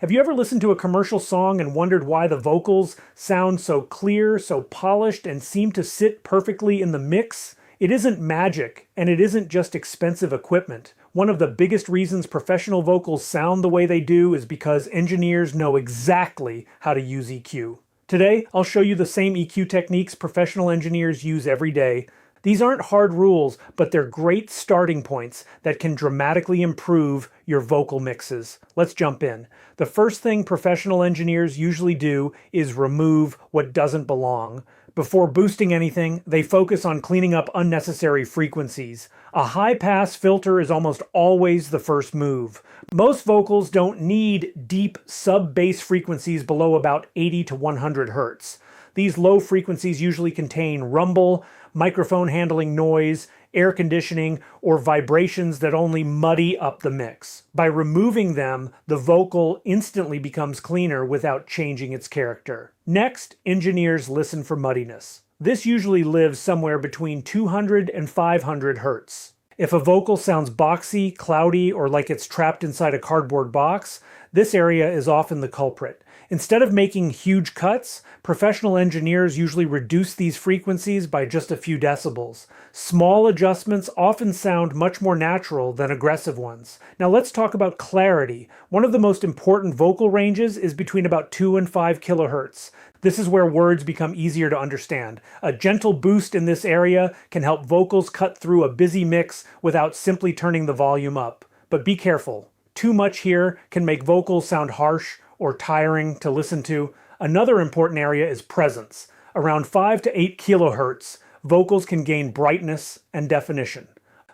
Have you ever listened to a commercial song and wondered why the vocals sound so clear, so polished, and seem to sit perfectly in the mix? It isn't magic, and it isn't just expensive equipment. One of the biggest reasons professional vocals sound the way they do is because engineers know exactly how to use EQ. Today, I'll show you the same EQ techniques professional engineers use every day. These aren't hard rules, but they're great starting points that can dramatically improve your vocal mixes. Let's jump in. The first thing professional engineers usually do is remove what doesn't belong. Before boosting anything, they focus on cleaning up unnecessary frequencies. A high-pass filter is almost always the first move. Most vocals don't need deep sub-bass frequencies below about 80 to 100 hertz. These low frequencies usually contain rumble, microphone handling noise, air conditioning, or vibrations that only muddy up the mix. By removing them, the vocal instantly becomes cleaner without changing its character. Next, engineers listen for muddiness. This usually lives somewhere between 200 and 500 hertz. If a vocal sounds boxy, cloudy, or like it's trapped inside a cardboard box, this area is often the culprit. Instead of making huge cuts, professional engineers usually reduce these frequencies by just a few decibels. Small adjustments often sound much more natural than aggressive ones. Now let's talk about clarity. One of the most important vocal ranges is between about 2 and 5 kilohertz. This is where words become easier to understand. A gentle boost in this area can help vocals cut through a busy mix without simply turning the volume up. But be careful. Too much here can make vocals sound harsh or tiring to listen to. Another important area is presence. Around 5 to 8 kilohertz, vocals can gain brightness and definition.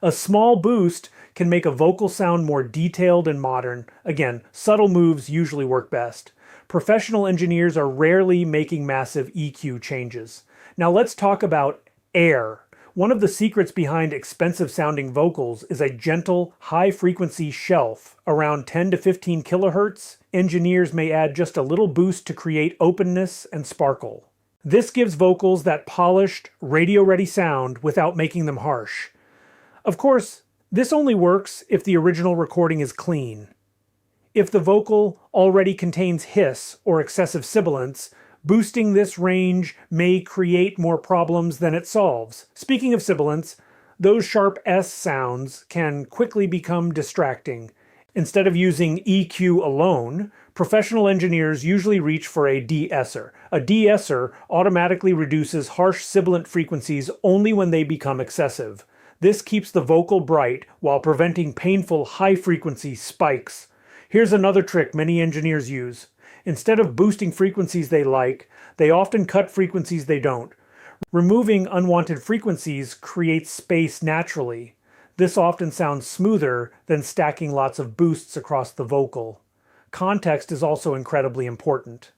A small boost can make a vocal sound more detailed and modern. Again, subtle moves usually work best. Professional engineers are rarely making massive EQ changes. Now let's talk about air. One of the secrets behind expensive sounding vocals is a gentle, high-frequency shelf. Around 10 to 15 kilohertz, engineers may add just a little boost to create openness and sparkle. This gives vocals that polished, radio-ready sound without making them harsh. Of course, this only works if the original recording is clean. If the vocal already contains hiss or excessive sibilance, boosting this range may create more problems than it solves. Speaking of sibilance, those sharp S sounds can quickly become distracting. Instead of using EQ alone, professional engineers usually reach for a de-esser. A de-esser automatically reduces harsh sibilant frequencies only when they become excessive. This keeps the vocal bright while preventing painful high-frequency spikes. Here's another trick many engineers use. Instead of boosting frequencies they like, they often cut frequencies they don't. Removing unwanted frequencies creates space naturally. This often sounds smoother than stacking lots of boosts across the vocal. Context is also incredibly important.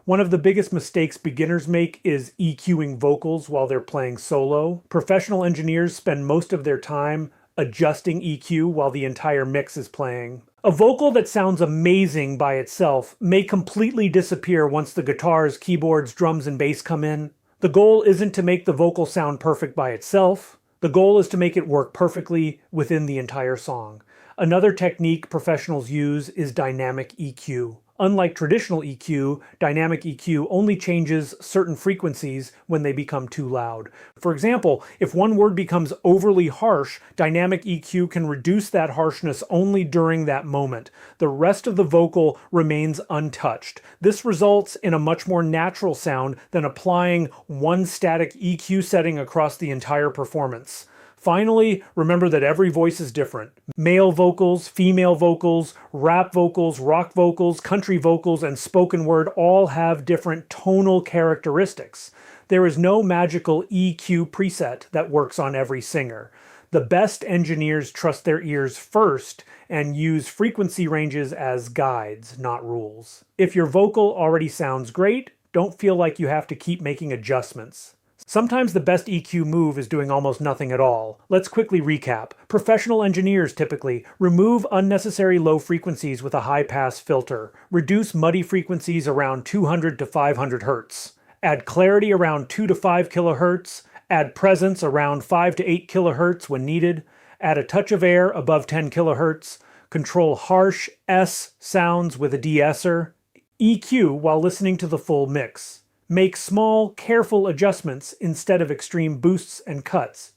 One of the biggest mistakes beginners make is EQing vocals while they're playing solo. Professional engineers spend most of their time adjusting EQ while the entire mix is playing. A vocal that sounds amazing by itself may completely disappear once the guitars, keyboards, drums, and bass come in. The goal isn't to make the vocal sound perfect by itself. The goal is to make it work perfectly within the entire song. Another technique professionals use is dynamic EQ. Unlike traditional EQ, dynamic EQ only changes certain frequencies when they become too loud. For example, if one word becomes overly harsh, dynamic EQ can reduce that harshness only during that moment. The rest of the vocal remains untouched. This results in a much more natural sound than applying one static EQ setting across the entire performance. Finally, remember that every voice is different. Male vocals, female vocals, rap vocals, rock vocals, country vocals, and spoken word all have different tonal characteristics. There is no magical EQ preset that works on every singer. The best engineers trust their ears first and use frequency ranges as guides, not rules. If your vocal already sounds great, don't feel like you have to keep making adjustments. Sometimes the best EQ move is doing almost nothing at all. Let's quickly recap. Professional engineers typically remove unnecessary low frequencies with a high-pass filter. Reduce muddy frequencies around 200 to 500 hertz. Add clarity around 2 to 5 kilohertz. Add presence around 5 to 8 kilohertz when needed. Add a touch of air above 10 kilohertz. Control harsh S sounds with a de-esser. EQ while listening to the full mix. Make small, careful adjustments instead of extreme boosts and cuts.